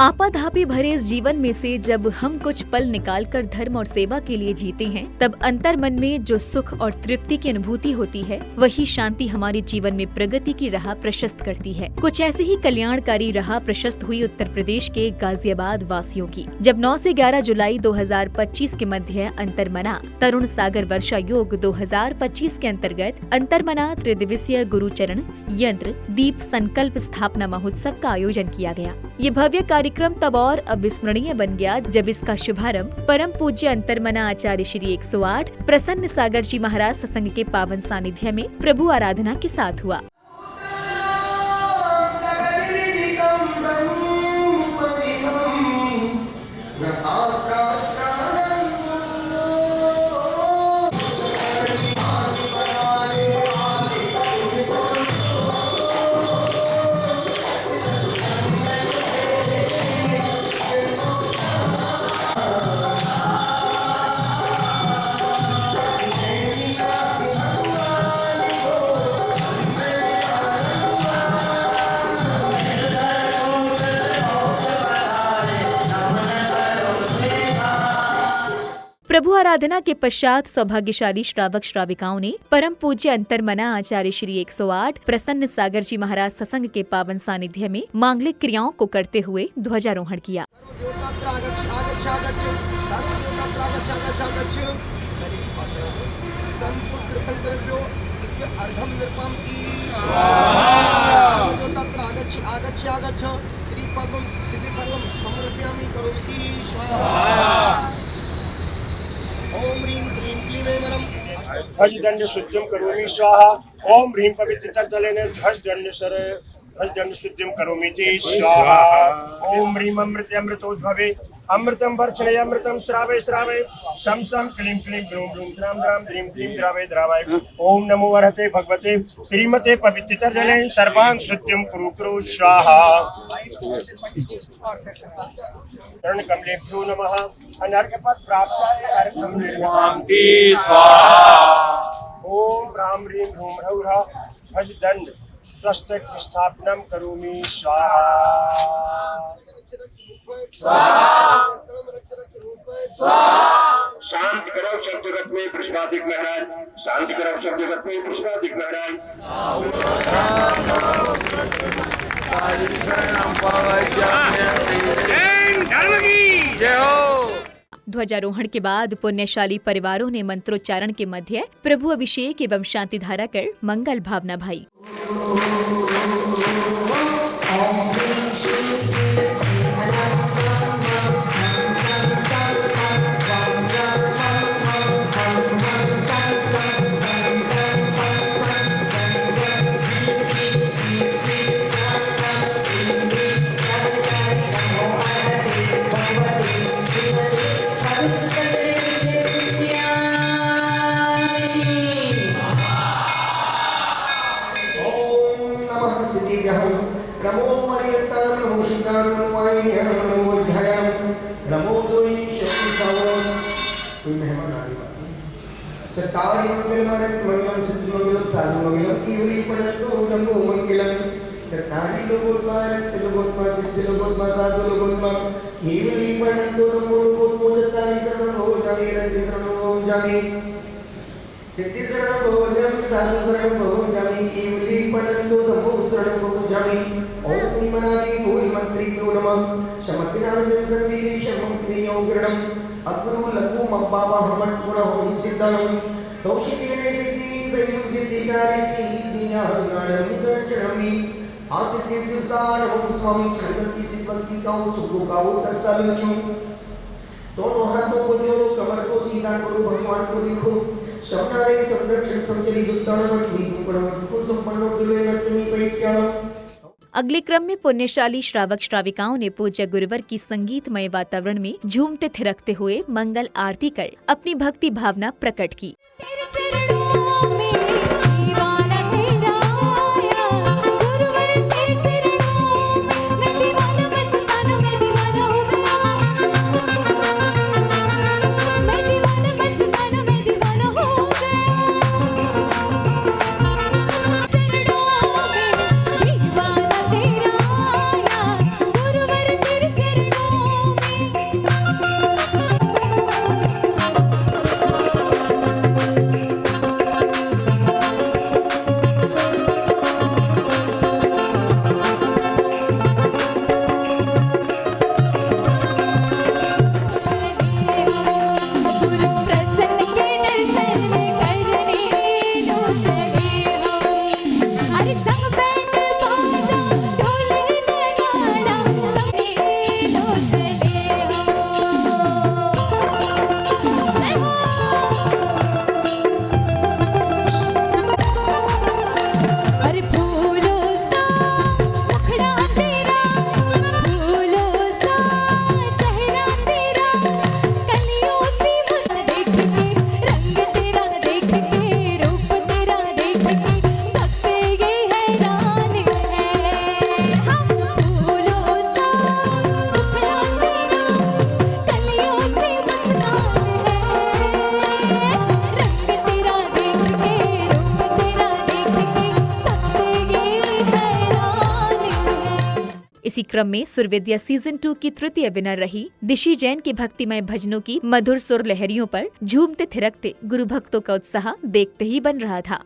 आपाधापी भरे इस जीवन में से जब हम कुछ पल निकालकर धर्म और सेवा के लिए जीते हैं, तब अंतर मन में जो सुख और तृप्ति की अनुभूति होती है, वही शांति हमारे जीवन में प्रगति की राह प्रशस्त करती है। कुछ ऐसी ही कल्याणकारी राह प्रशस्त हुई उत्तर प्रदेश के गाजियाबाद वासियों की, जब 9 से 11 जुलाई 2025 के मध्य अंतर्मना तरुण सागर वर्षा योग 2025 के अंतर्गत अंतर्मना त्रिदिवसीय गुरुचरण यंत्र दीप संकल्प स्थापना महोत्सव का आयोजन किया गया। ये भव्य कार्यक्रम तब और अविस्मरणीय बन गया जब इसका शुभारंभ परम पूज्य अंतर्मना आचार्य श्री 108 प्रसन्न सागर जी महाराज सत्संग के पावन सानिध्य में प्रभु आराधना के साथ हुआ। प्रभु आराधना के पश्चात सौभाग्यशाली श्रावक श्राविकाओं ने परम पूज्य अंतर्मना आचार्य श्री 108 प्रसन्न सागर जी महाराज सत्संग के पावन सानिध्य में मांगलिक क्रियाओं को करते हुए ध्वजारोहण किया। ध्वजदंड शुद्धिं करोमि स्वाहा। ओम ह्रीं पवित्र जलेन ध्वजदंड शुद्धिं करोमि स्वाहा। ओम ह्रीं अमृते अमृतोद्भवे अमृतं वर्षणे अमृतं श्रावय श्रावय शं शं क्लीं क्लीं ब्रूं ब्रूं द्रां द्रां द्रीं द्रीं द्रावय द्रावय। ओम नमो वरहते भगवते श्रीमते पवित्र जलेन सर्वांग शुद्धिं कुरु कुरु स्वाहा। चरण कमलेभ्यो नमः। अनर्घपद प्राप्ताय अर्घं निर्मान्ति स्वाहा। ओम राम ह्रीं ह्रूं ह्रौः ध्वजदंड स्वस्तिक स्थापनम करोमि स्वाहा। शांति करो सब जगत में पुष्पादिक महाराज। शांति करो सब जगत में पुष्पादिक महाराज। ध्वजारोहण के बाद पुण्यशाली परिवारों ने मंत्रोच्चारण के मध्य प्रभु अभिषेक एवं शांति धारा कर मंगल भावना भाई। नमो मरियतां नमो शिकां नमो वाय्यां नमो वज्रायां नमो दोई शक्ति सावरं। कोई मेहमान आ गया। सरकारी मंगलम सिद्धि मंगलम साधु मंगलम ईवरी पड़तो नमो मंगलम। सरकारी लोगोत्मा लोगोत्मा सिद्धि लोगोत्मा साधु लोगोत्मा ईवरी पड़तो नमो लोगोत्मा जतानि शरणं हो जामि रति शरणं हो जामि सिद्धि शरणं हो जामि साधु शरणं हो जामि ईवरी पड़तो नमो शरणं हो जामि। ओम निमनादि भूय मंत्रिभ्यो नमः। शमतिनानंदं सर्वीरि शमं क्रियोग्रणं अकरु लघु मब्बावा हमट गुण होम सिद्धं तौशितेने सिद्धि सैयं सिद्धिकारी सिद्धिया ज्ञानं निदर्शनमि आसिद्धि सिरसान ओम स्वामी चंद्रति सिद्धि काउ सुखो काउ तसलचु। दोनों हाथों को जोड़ो, कमर को सीधा करो, भगवान को देखो। शब्दारे संदर्शन समचली जुत्तान मठवी गुणवट फुल संपन्नो दिले नतनी पैक्याण। अगले क्रम में पुण्यशाली श्रावक श्राविकाओं ने पूज्य गुरुवर की संगीतमय वातावरण में झूमते थिरकते हुए मंगल आरती कर अपनी भक्ति भावना प्रकट की। इसी क्रम में सुरविद्या सीजन 2 की तृतीय विनर रही दिशि जैन के भक्तिमय भजनों की मधुर सुर लहरियों पर झूमते थिरकते गुरु भक्तों का उत्साह देखते ही बन रहा था।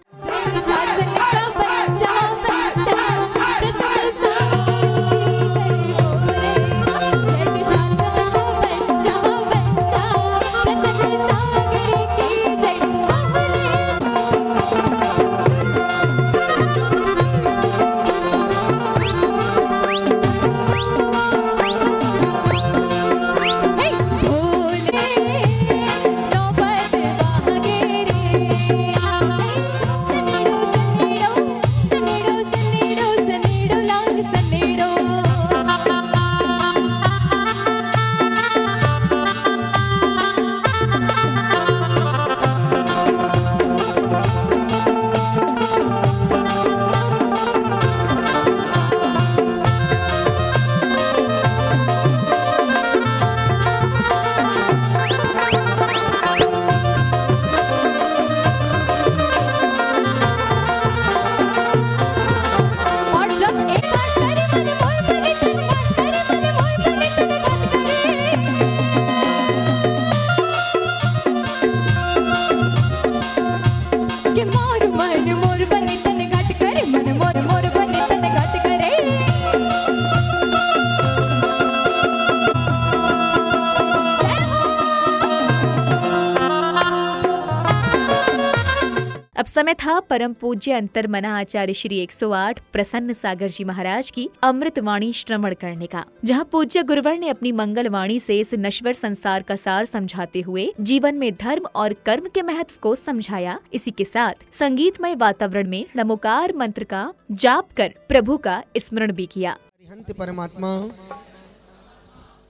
अब समय था परम पूज्य अंतर्मना आचार्य श्री 108 प्रसन्न सागर जी महाराज की अमृत वाणी श्रवण करने का, जहां पूज्य गुरुवर ने अपनी मंगल वाणी से इस नश्वर संसार का सार समझाते हुए जीवन में धर्म और कर्म के महत्व को समझाया। इसी के साथ संगीतमय वातावरण में नमोकार मंत्र का जाप कर प्रभु का स्मरण भी किया। अरिहंत परमात्मा,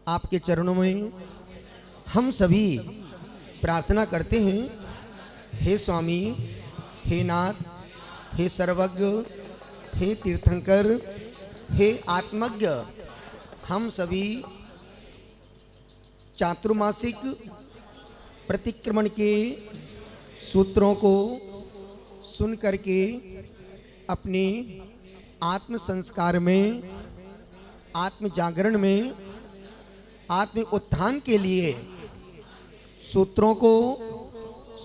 आपके चरणों में हम सभी प्रार्थना करते हैं। हे स्वामी, हे नाथ, हे सर्वज्ञ, हे तीर्थंकर, हे आत्मज्ञ, हम सभी चातुर्मासिक प्रतिक्रमण के सूत्रों को सुन करके अपने आत्म संस्कार में, आत्म जागरण में, आत्म उत्थान के लिए सूत्रों को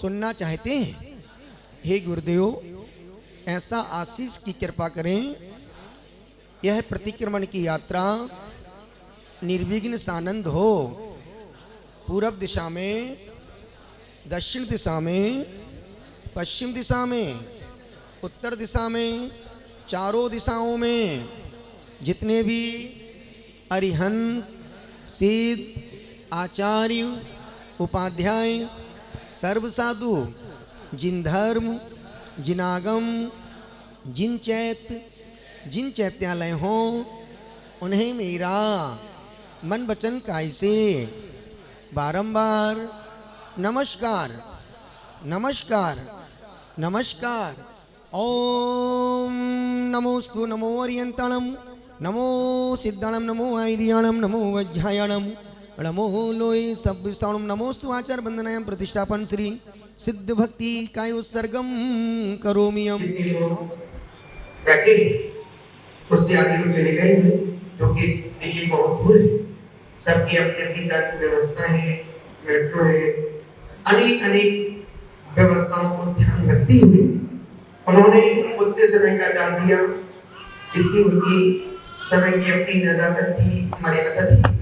सुनना चाहते हैं। हे गुरुदेव, ऐसा आशीष की कृपा करें, यह प्रतिक्रमण की यात्रा निर्विघ्न सानंद हो। पूरब दिशा में, दक्षिण दिशा में, पश्चिम दिशा में, उत्तर दिशा में, चारों दिशाओं में जितने भी अरिहंत, सिद्ध, आचार्य, उपाध्याय, सर्व साधु, जिन धर्म, जिन आगम, जिन चैत्यालय हों, उन्हें मेरा मन वचन काय से बारंबार नमस्कार, नमस्कार, नमस्कार। ओम नमोस्तु नमो अरियंताणम, नमो सिद्धाणम, नमो आर्याणम, नमो वज्रायणम, नमो लोय सब्बिस्ताणम, नमोस्तु आचार बंदनायाम प्रतिष्ठापन श्री सिद्ध भक्ति काय उत्सर्गम करोमियम। बैठे उससे आगे को चले गए जो कि दिल्ली बहुत दूर है। सबकी अपनी अपनी व्यवस्था है, मेट्रो है, अनेक अनेक व्यवस्थाओं को ध्यान रखते हुए उन्होंने उतने समय का डाल दिया जितनी उनकी समय की अपनी नजाकत थी, मर्यादा थी।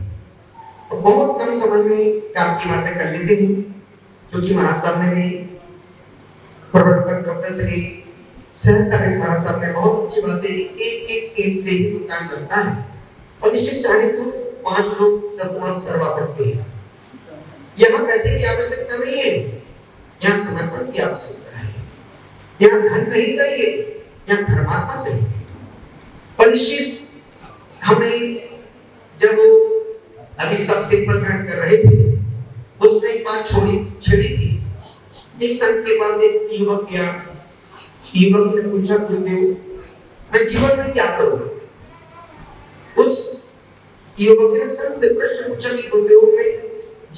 तो बहुत कम समय में काम की बातें कर लेते हैं, क्योंकि महाराज साहब ने भी प्रवर्तक डॉक्टर श्री सहस्त्र महाराज साहब ने बहुत अच्छी बातें एक से ही काम करता है और निश्चित चाहे तो 5 लोग तत्वास करवा सकते हैं। यहाँ पैसे की आवश्यकता नहीं है, यहाँ समर्पण की आवश्यकता है। यहाँ धन नहीं चाहिए, यहाँ धर्मात्मा चाहिए। और निश्चित हमने जब अभी सब सिंपल ग्रहण कर रहे थे, उसने एक बात छेड़ी थी। एक संत के पास एक युवक गया, युवक ने पूछा, गुरुदेव मैं जीवन में क्या करूं? उस युवक ने संत से प्रश्न पूछा कि गुरुदेव मैं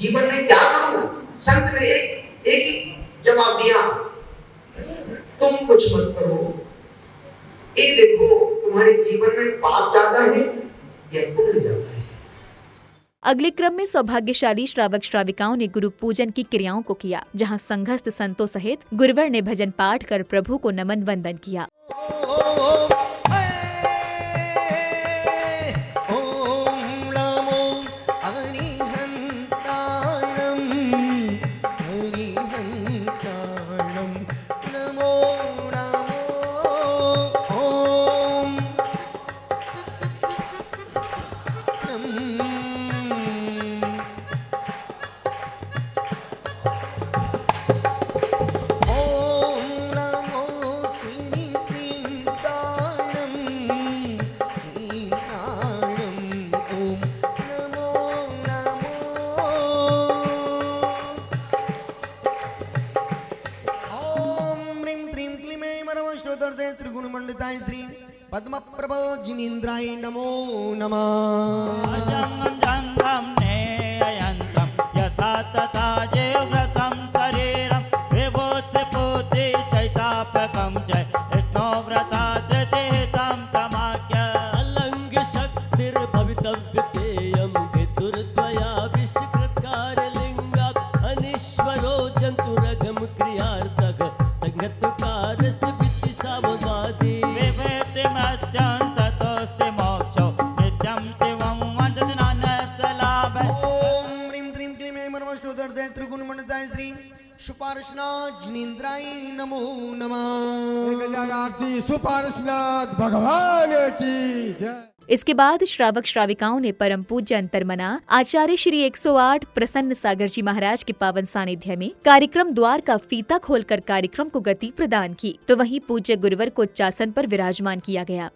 जीवन में क्या करूं? संत ने एक ही जवाब दिया, तुम कुछ मत करो। ये देखो तुम्हारे जीवन में पाप ज्यादा है यह पूर्ण जाता है। अगले क्रम में सौभाग्यशाली श्रावक श्राविकाओं ने गुरु पूजन की क्रियाओं को किया, जहां संघस्थ संतों सहित गुरुवर ने भजन पाठ कर प्रभु को नमन वंदन किया। त्रिगुण मंडिताय श्री पद्म प्रभो जिनेन्द्राय नमो नमः। यथा तथा जेव्रतं शरीरं विभोस्य पोते चैतापकं च स्नोव्रता धृतिहितं समाख्य अलंग शक्तिर्भवितव्यतेयं हेतुर्द्वया विश्वकृत्कारलिङ्गात् अनीश्वरो जन्तुरगम क्रियार्थक संगतकारस्य वित्ति सामवादी विभेति मृत्युं ततोऽस्ति मोक्षो नित्यं शिवं वन्दति नान्यस्य लाभः। ओम ह्रीं क्लीं क्लीं ऐं परमष्टोत्तर से त्रिगुण मंडिताय श्री सुपार्श्वनाथ जिनेन्द्राय नमो नमः। सुपार्श्वनाथ भगवान की जय। इसके बाद श्रावक श्राविकाओं ने परम पूज्य अंतर्मना आचार्य श्री 108 प्रसन्न सागर जी महाराज के पावन सानिध्य में कार्यक्रम द्वार का फीता खोलकर कार्यक्रम को गति प्रदान की, तो वहीं पूज्य गुरुवर को उच्चासन पर विराजमान किया गया।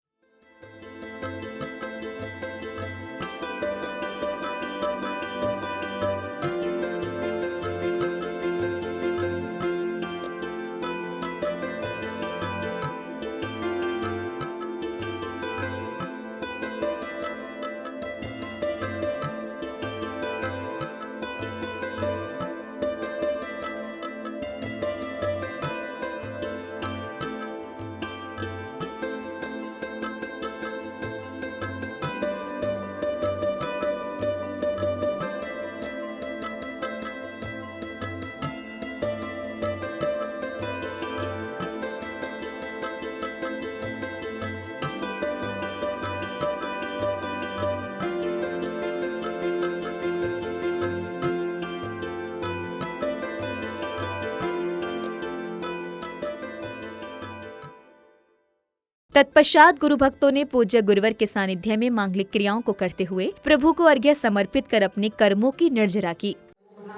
तत्पश्चात गुरु भक्तों ने पूज्य गुरुवर के सानिध्य में मांगलिक क्रियाओं को करते हुए प्रभु को अर्घ्य समर्पित कर अपने कर्मों की निर्जरा की।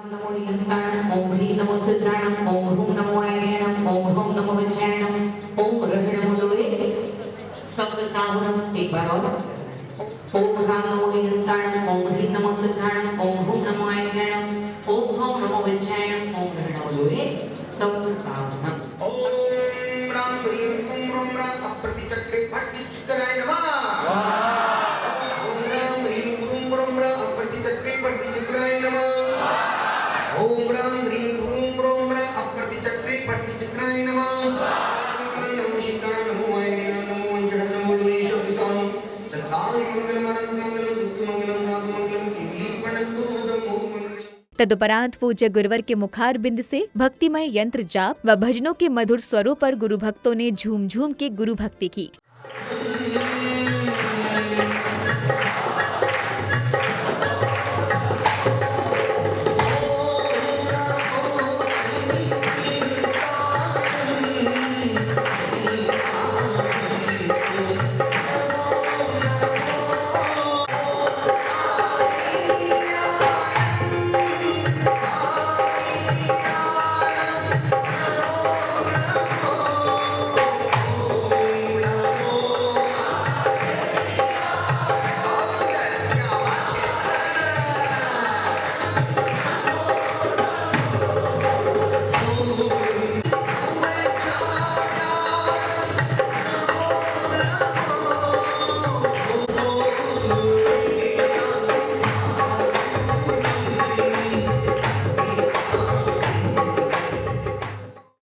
नमो नियंताणं ओम ह्रीं नमो सिद्धाणं ओम ह्रूं नमो ऐगिणं ओम ह्रौं नमो विज्ञानम् ओम रः नमो लोये सप्त साहुरम। एक बार और ओम ह्रां नमो नियंताणं ओम ह्रीं नमो सिद्धाणं ओम ह्रूं नमो ऐगिणं ओम ह्रौं नमो विज्ञानम् ओम रः नमो लोये सप्त साहुरम। ओम राम ह्रीं ओम रोम रा अप्रतिचक्रे भट्टिचित्राय नमः। ओम राम ह्रीं ओम रोम रा अप्रतिचक्रे भट्टिचित्राय नमः। ओम राम ह्रीं ओम रोम रा अप्रतिचक्रे भट्टिचित्राय नमः। नमो शिवाय नमो ऐगिणं नमो जगन् नमो लोये शब्दसाम चत्तारि मंगलम् अनंत मंगलम् सिद्धि मंगलम् साधु मंगलम् केवली पठन्तु धम्मो मंगलम्। तदुपरांत पूज्य गुरुवर के मुखार बिंद से भक्तिमय यंत्र जाप व भजनों के मधुर स्वरों पर गुरु भक्तों ने झूम झूम के गुरु भक्ति की।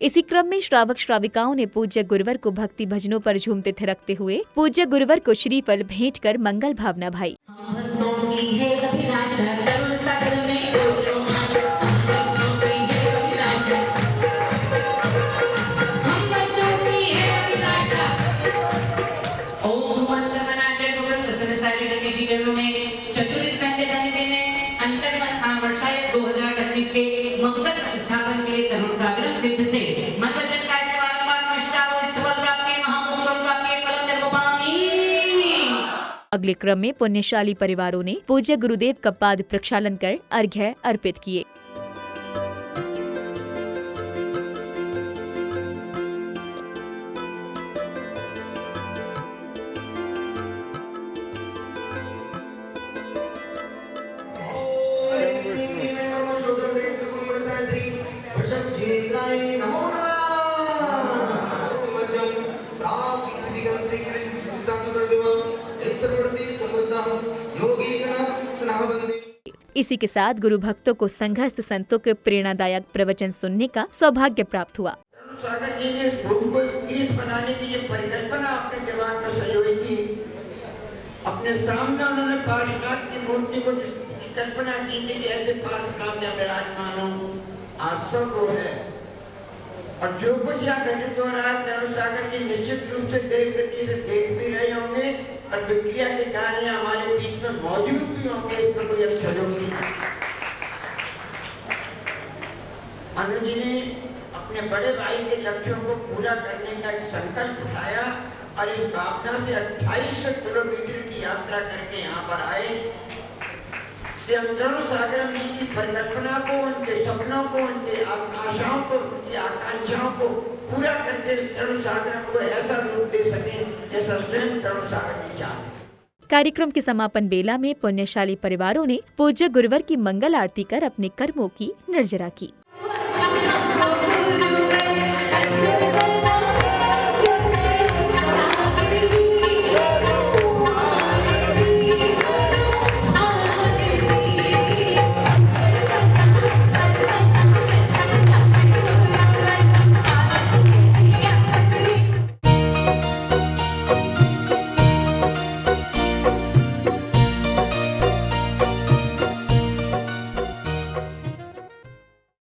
इसी क्रम में श्रावक श्राविकाओं ने पूज्य गुरुवर को भक्ति भजनों पर झूमते थिरकते हुए पूज्य गुरुवर को श्रीफल भेंट कर मंगल भावना भाई। भक्तों की है अभिलाषा तरुण सागर में डोलो भक्तों की है अभिलाषा हम बच्चों की है अभिलाषा ओम मंत्र मनाचे भगवान प्रसन्न सारी गणेशी चरणों में चतुर्थ संडे समिति में अंतर्मन वर्षा 2025 के मंगल प्रतिष्ठापन के लिए तरुण सागर तीर्थ से मनोरंजन कार्य से बारंबार निष्ठा व सफल प्राप्ति महामोक्ष प्राप्ति कलम निर्गोपामी। अगले क्रम में पुण्यशाली परिवारों ने पूज्य गुरुदेव का पाद प्रक्षालन कर अर्घ्य अर्पित किए। इसी के साथ गुरु भक्तों को संघस्थ संतों के प्रेरणादायक प्रवचन सुनने का सौभाग्य प्राप्त हुआ। सागर जी ने गुरु को तीर्थ बनाने की जो परिकल्पना अपने दिमाग में सजोई थी, अपने सामने उन्होंने पार्श्वनाथ की मूर्ति को जिसकी कल्पना की थी कि ऐसे पार्श्वनाथ में विराजमान हो, आज सब वो है। और जो कुछ यहाँ घटित हो रहा है तरुण सागर जी निश्चित रूप से देव गति से देख भी रहे होंगे और विक्रिया के कारण हमारे बीच में मौजूद भी होंगे। इस पर कोई सहयोग नहीं। अनु जी ने अपने बड़े भाई के लक्ष्यों को पूरा करने का एक संकल्प उठाया और इस भावना से 2800 किलोमीटर की यात्रा करके यहाँ पर आए। तरुण सागर जी की परिकल्पना को, उनके सपनों को, उनके आशाओं को, उनकी आकांक्षाओं को पूरा करके तरुण सागर को ऐसा रूप दे सके जैसा स्वयं तरुण सागर जी चाहते। कार्यक्रम के समापन बेला में पुण्यशाली परिवारों ने पूज्य गुरुवर की मंगल आरती कर अपने कर्मों की निर्जरा की।